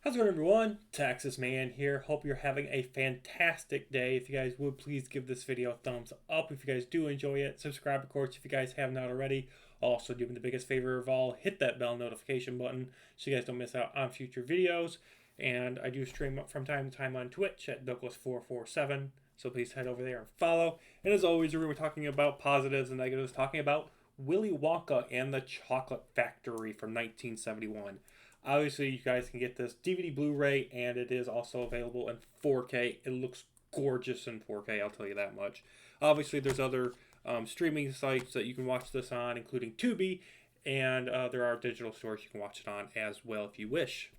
How's it going, everyone? Texas Man here. Hope you're having a fantastic day. If you guys would please give this video a thumbs up if you guys do enjoy it. Subscribe, of course, if you guys have not already. Also, do me the biggest favor of all, hit that bell notification button so you guys don't miss out on future videos. And I do stream up from time to time on Twitch at Douglas447. So please head over there and follow. And as always, we're talking about positives and negatives, talking about Willy Wonka and the Chocolate Factory from 1971. Obviously, you guys can get this DVD Blu-ray, and it is also available in 4K. It looks gorgeous in 4K, I'll tell you that much. Obviously, there's other streaming sites that you can watch this on, including Tubi, and there are digital stores you can watch it on as well if you wish.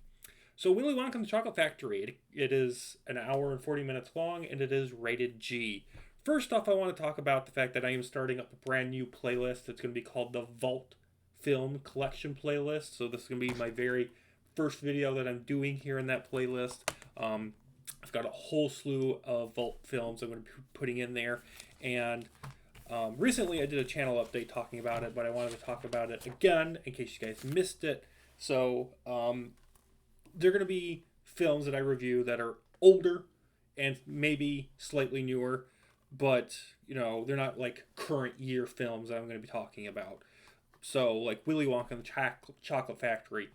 So, Willy Wonka and the Chocolate Factory, it is an hour and 40 minutes long, and it is rated G. First off, I want to talk about the fact that I am starting up a brand new playlist. It's going to be called the Vault Film Collection Playlist. So this is going to be my very first video that I'm doing here in that playlist. I've got a whole slew of Vault films I'm going to be putting in there. And recently I did a channel update talking about it, but I wanted to talk about it again in case you guys missed it. So they're going to be films that I review that are older and maybe slightly newer, but you know, they're not like current year films that I'm going to be talking about. So, like Willy Wonka and the Chocolate Factory,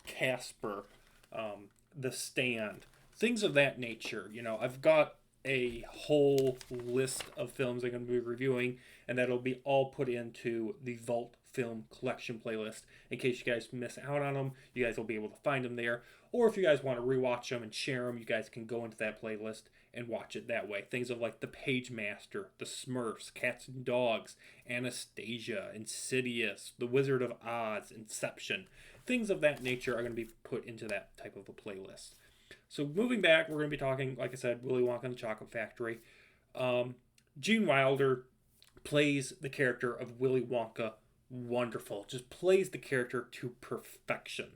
Casper, The Stand, things of that nature. You know, I've got a whole list of films I'm going to be reviewing, and that'll be all put into the Vault Film Collection playlist. In case you guys miss out on them, you guys will be able to find them there. Or if you guys want to rewatch them and share them, you guys can go into that playlist and watch it that way. Things of like The Page Master, The Smurfs, Cats and Dogs, Anastasia, Insidious, The Wizard of Oz, Inception. Things of that nature are going to be put into that type of a playlist. So moving back, we're going to be talking, like I said, Willy Wonka and the Chocolate Factory. Gene Wilder plays the character of Willy Wonka wonderful. Just plays the character to perfection.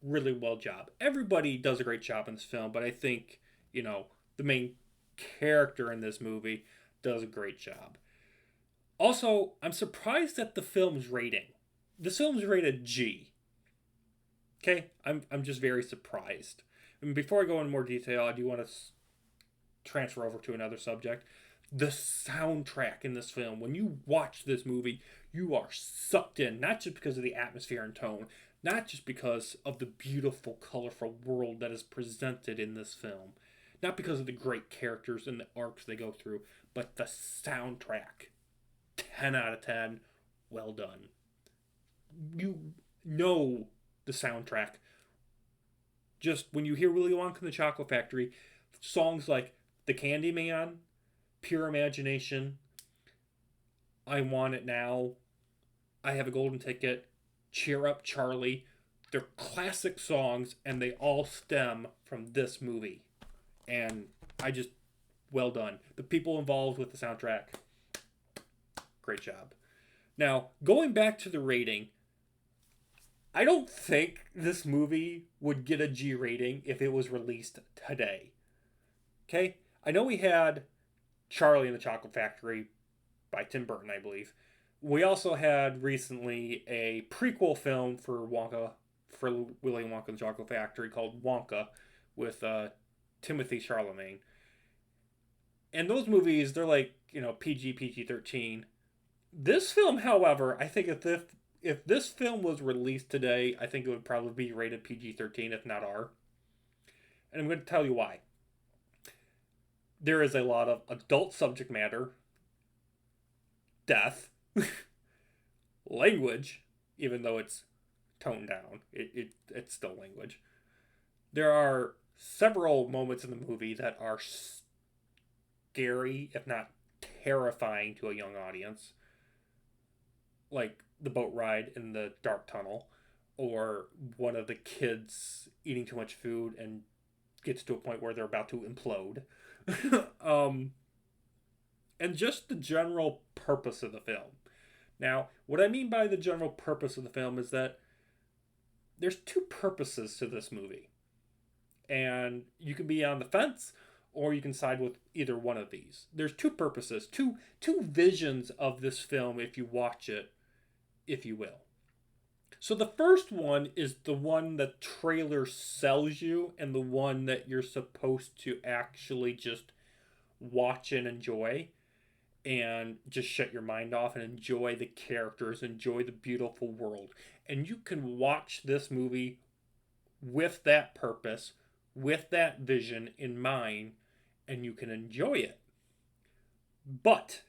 Really well job. Everybody does a great job in this film, but I think, you know, the main character in this movie does a great job. Also, I'm surprised at the film's rating. This film's rated G. Okay? I'm just very surprised. And before I go into more detail, I do want to transfer over to another subject. The soundtrack in this film, when you watch this movie, you are sucked in, not just because of the atmosphere and tone, not just because of the beautiful, colorful world that is presented in this film, not because of the great characters and the arcs they go through, but the soundtrack. 10 out of 10, well done. You know the soundtrack. Just when you hear Willy Wonka and the Chocolate Factory, songs like The Candyman, Pure Imagination, I Want It Now, I Have a Golden Ticket, Cheer Up Charlie, they're classic songs and they all stem from this movie. And well done. The people involved with the soundtrack, great job. Now, going back to the rating, I don't think this movie would get a G rating if it was released today. Okay? I know we had Charlie and the Chocolate Factory by Tim Burton, I believe. We also had recently a prequel film for Willy Wonka and the Chocolate Factory called Wonka with Timothy Chalamet. And those movies, they're like, you know, PG-13. This film, however, I think if this film was released today, I think it would probably be rated PG-13, if not R. And I'm going to tell you why. There is a lot of adult subject matter, death, language, even though it's toned down. It's still language. There are several moments in the movie that are scary, if not terrifying, to a young audience. Like the boat ride in the dark tunnel, or one of the kids eating too much food and gets to a point where they're about to implode. And just the general purpose of the film. Now, what I mean by the general purpose of the film is that there's two purposes to this movie. And you can be on the fence, or you can side with either one of these. There's two purposes, two visions of this film if you watch it, if you will. So the first one is the one that trailer sells you, and the one that you're supposed to actually just watch and enjoy, and just shut your mind off and enjoy the characters, enjoy the beautiful world. And you can watch this movie with that purpose, with that vision in mind, and you can enjoy it. But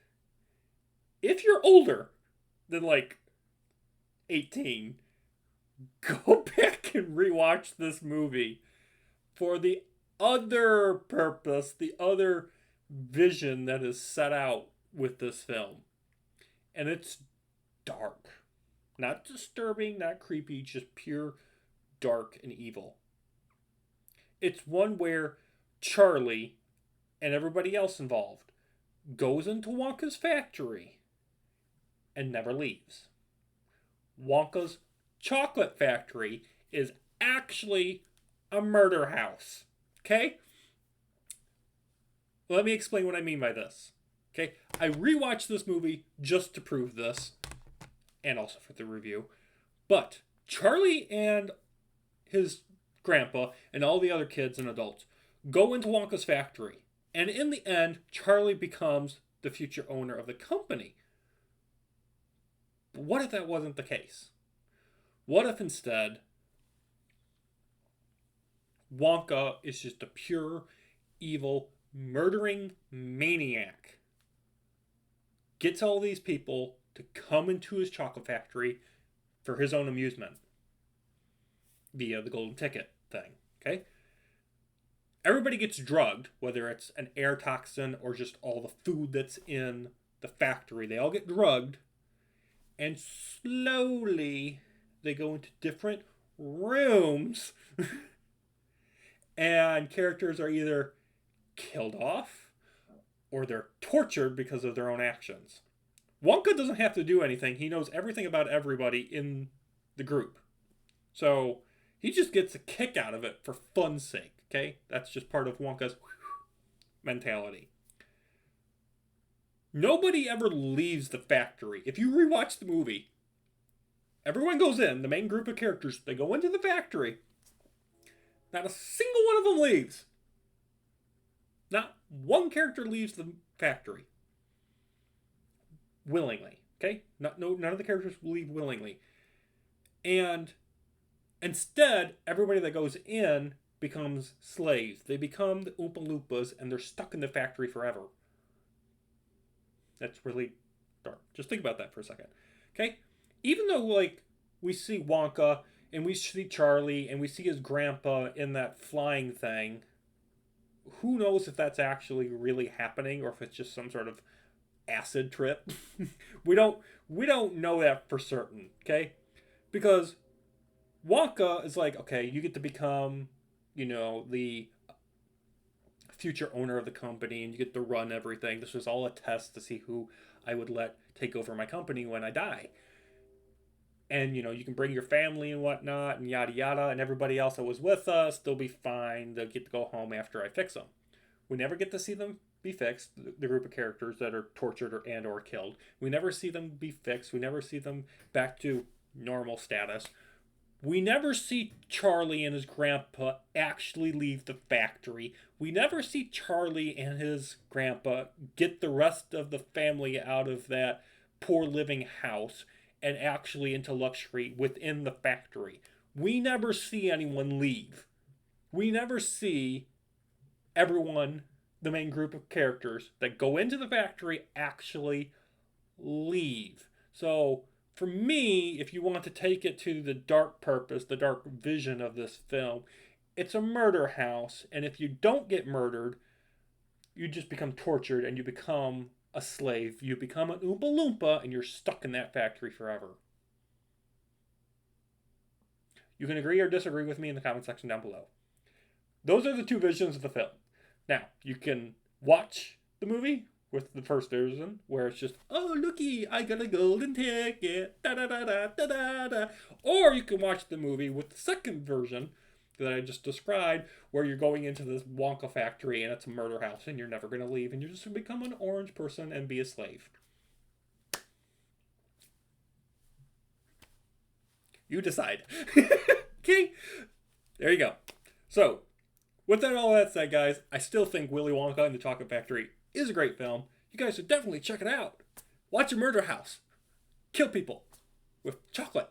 if you're older than like 18, go back and rewatch this movie for the other purpose, the other vision that is set out with this film. And it's dark. Not disturbing, not creepy, just pure dark and evil. It's one where Charlie and everybody else involved goes into Wonka's factory and never leaves. Wonka's chocolate factory is actually a murder house. Okay? Let me explain what I mean by this. Okay? I rewatched this movie just to prove this, and also for the review. But Charlie and his grandpa and all the other kids and adults go into Wonka's factory. And in the end, Charlie becomes the future owner of the company. But what if that wasn't the case? What if instead Wonka is just a pure, evil, murdering maniac? Gets all these people to come into his chocolate factory for his own amusement via the golden ticket thing. Okay? Everybody gets drugged, whether it's an air toxin or just all the food that's in the factory. They all get drugged, and slowly they go into different rooms, and characters are either killed off or they're tortured because of their own actions. Wonka doesn't have to do anything. He knows everything about everybody in the group. So he just gets a kick out of it for fun's sake. Okay? That's just part of Wonka's mentality. Nobody ever leaves the factory. If you rewatch the movie, everyone goes in, the main group of characters, they go into the factory. Not a single one of them leaves. Not one character leaves the factory willingly. Okay? None of the characters leave willingly. And instead, everybody that goes in becomes slaves. They become the Oompa Loompas, and they're stuck in the factory forever. That's really dark. Just think about that for a second. Okay? Even though, like, we see Wonka, and we see Charlie, and we see his grandpa in that flying thing, who knows if that's actually really happening, or if it's just some sort of acid trip. we don't know that for certain, okay? Because Wonka is like, okay, you get to become, the future owner of the company, and you get to run everything. This was all a test to see who I would let take over my company when I die. And, you can bring your family and whatnot, and yada yada, and everybody else that was with us, they'll be fine. They'll get to go home after I fix them. We never get to see them be fixed, the group of characters that are tortured or killed. We never see them be fixed. We never see them back to normal status. We never see Charlie and his grandpa actually leave the factory. We never see Charlie and his grandpa get the rest of the family out of that poor living house and actually into luxury within the factory. We never see anyone leave. We never see everyone, the main group of characters that go into the factory, actually leave. So for me, if you want to take it to the dark purpose, the dark vision of this film, it's a murder house. And if you don't get murdered, you just become tortured and you become a slave. You become an Oompa Loompa and you're stuck in that factory forever. You can agree or disagree with me in the comment section down below. Those are the two visions of the film. Now, you can watch the movie with the first version, where it's just, oh, looky, I got a golden ticket, da da da da da da da. Or you can watch the movie with the second version that I just described, where you're going into this Wonka factory and it's a murder house and you're never going to leave and you're just going to become an orange person and be a slave. You decide. Okay? There you go. So, with that all that said, guys, I still think Willy Wonka and the Chocolate Factory is a great film. You guys should definitely check it out. Watch a murder house. Kill people with chocolate.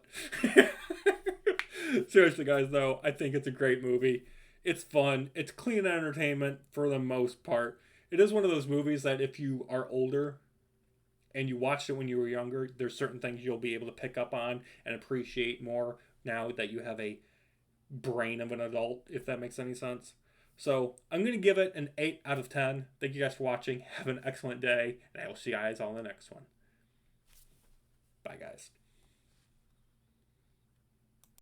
Seriously, guys, though, I think it's a great movie. It's fun. It's clean entertainment for the most part. It is one of those movies that if you are older and you watched it when you were younger, there's certain things you'll be able to pick up on and appreciate more now that you have a brain of an adult, if that makes any sense. So I'm going to give it an 8 out of 10. Thank you guys for watching. Have an excellent day, and I will see you guys on the next one. Bye, guys.